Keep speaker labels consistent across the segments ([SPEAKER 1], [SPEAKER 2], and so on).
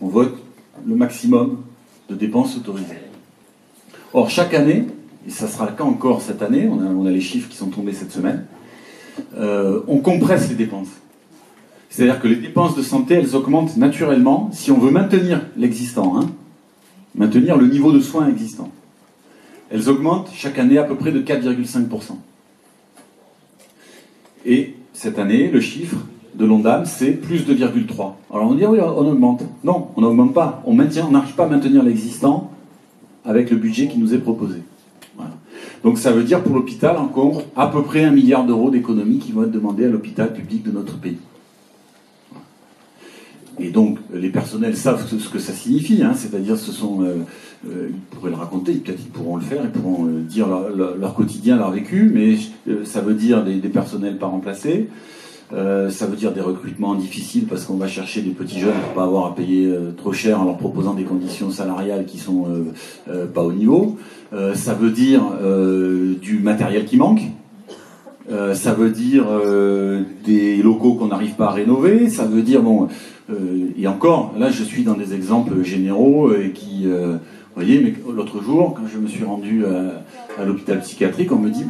[SPEAKER 1] On vote le maximum de dépenses autorisées. Or, chaque année, et ça sera le cas encore cette année, on a les chiffres qui sont tombés cette semaine, on compresse les dépenses. C'est-à-dire que les dépenses de santé, elles augmentent naturellement si on veut maintenir l'existant, hein, maintenir le niveau de soins existant. Elles augmentent chaque année à peu près de 4,5%. Et cette année, le chiffre de l'ONDAM, c'est plus 2,3%. Alors on dit, oui, on augmente. Non, on n'augmente pas. On n'arrive pas à maintenir l'existant avec le budget qui nous est proposé. Voilà. Donc ça veut dire pour l'hôpital encore à peu près 1 milliard d'euros d'économies qui vont être demandées à l'hôpital public de notre pays. Et donc, les personnels savent ce que ça signifie, hein, c'est-à-dire ils pourraient le raconter, peut-être ils pourront le faire, ils pourront dire leur quotidien, leur vécu, mais ça veut dire des personnels pas remplacés, ça veut dire des recrutements difficiles parce qu'on va chercher des petits jeunes pour pas avoir à payer trop cher en leur proposant des conditions salariales qui sont pas au niveau, ça veut dire du matériel qui manque, ça veut dire des locaux qu'on n'arrive pas à rénover, ça veut dire, et encore, là je suis dans des exemples généraux qui, vous voyez, mais l'autre jour, quand je me suis rendu à l'hôpital psychiatrique, on me dit,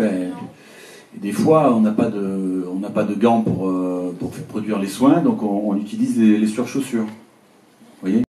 [SPEAKER 1] des fois on n'a pas de gants pour produire les soins, donc on utilise les surchaussures. Vous voyez ?